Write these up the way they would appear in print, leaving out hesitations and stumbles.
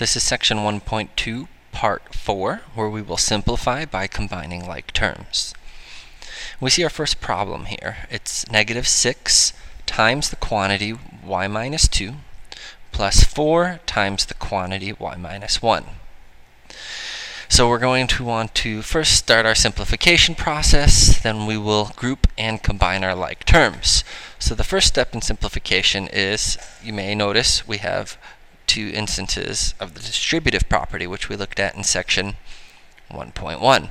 This is section 1.2, part 4, where we will simplify by combining like terms. We see our first problem here. It's negative 6 times the quantity y minus 2 plus 4 times the quantity y minus 1. So we're going to want to first start our simplification process, then we will group and combine our like terms. So the first step in simplification is, you may notice we have two instances of the distributive property, which we looked at in section 1.1.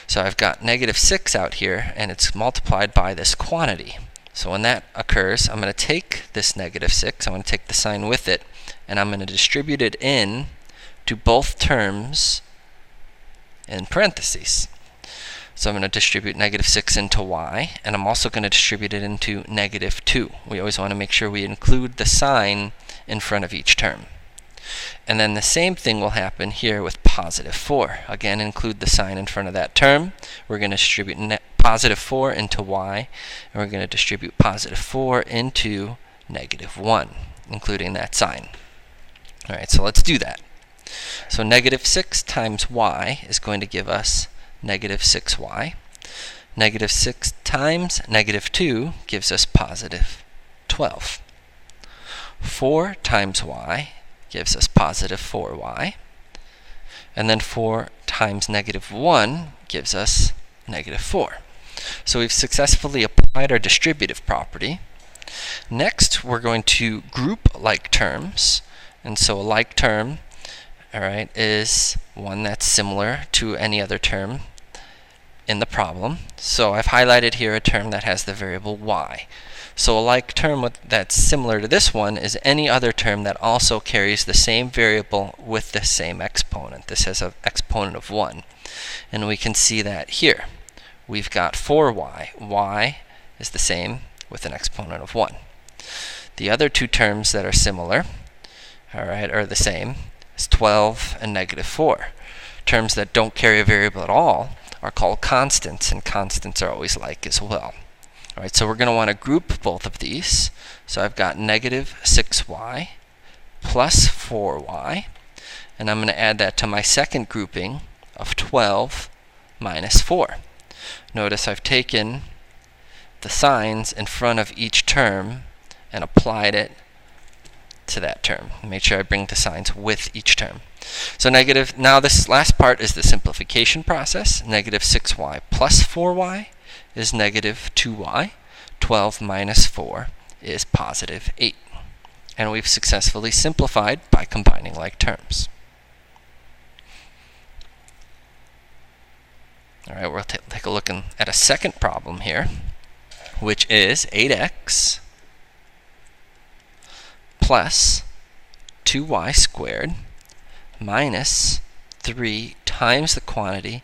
So I've got negative 6 out here, and it's multiplied by this quantity. So when that occurs, I'm going to take this negative 6, I'm going to take the sign with it, and I'm going to distribute it in to both terms in parentheses. So I'm going to distribute negative 6 into y, and I'm also going to distribute it into negative 2. We always want to make sure we include the sign in front of each term. And then the same thing will happen here with positive 4. Again, include the sign in front of that term. We're going to distribute positive 4 into y, and we're going to distribute positive 4 into negative 1, including that sign. Alright, so let's do that. So negative 6 times y is going to give us negative 6y. Negative 6 times negative 2 gives us positive 12. 4 times y gives us positive 4y. And then 4 times negative 1 gives us negative 4. So we've successfully applied our distributive property. Next, we're going to group like terms. And so a like term, alright, is one that's similar to any other term in the problem. So I've highlighted here a term that has the variable y. So a like term that's similar to this one is any other term that also carries the same variable with the same exponent. This has an exponent of 1. And we can see that here. We've got 4y. Y is the same with an exponent of 1. The other two terms that are similar, alright, are the same. Is 12 and negative 4. Terms that don't carry a variable at all are called constants, and constants are always like as well. Alright, so we're going to want to group both of these. So I've got negative 6y plus 4y, and I'm going to add that to my second grouping of 12 minus 4. Notice I've taken the signs in front of each term and applied it to that term. Make sure I bring the signs with each term. So now this last part is the simplification process. Negative 6y plus 4y is negative 2y. 12 minus 4 is positive 8. And we've successfully simplified by combining like terms. Alright, we'll take a look at a second problem here, which is 8x plus 2y squared minus 3 times the quantity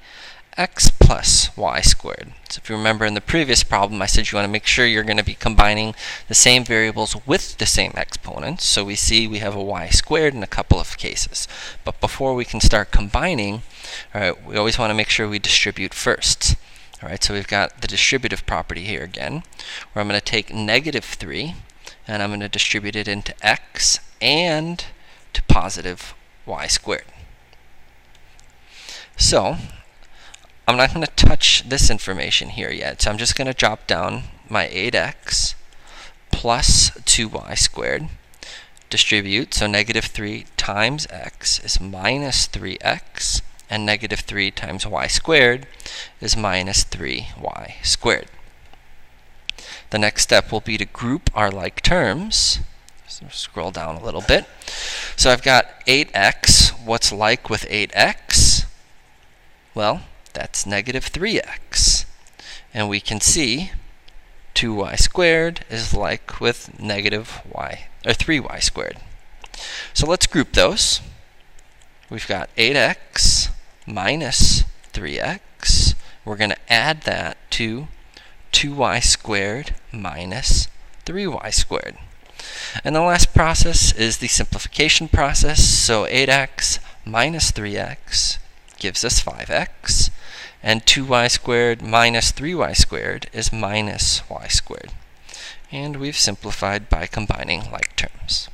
x plus y squared. So if you remember in the previous problem, I said you want to make sure you're going to be combining the same variables with the same exponents. So we see we have a y squared in a couple of cases. But before we can start combining, alright, we always want to make sure we distribute first. Alright, so we've got the distributive property here again, where I'm going to take negative 3, and I'm going to distribute it into x and to positive y squared. So I'm not going to touch this information here yet, so I'm just going to drop down my 8x plus 2y squared, distribute, so negative 3 times x is minus 3x, and negative 3 times y squared is minus 3y squared. The next step will be to group our like terms. So scroll down a little bit. So I've got 8x. What's like with 8x? Well, that's negative 3x. And we can see 2y squared is like with negative y, or 3y squared. So let's group those. We've got 8x minus 3x. We're going to add that to 2y squared minus 3y squared. And the last process is the simplification process. So 8x minus 3x gives us 5x, and 2y squared minus 3y squared is minus y squared. And we've simplified by combining like terms.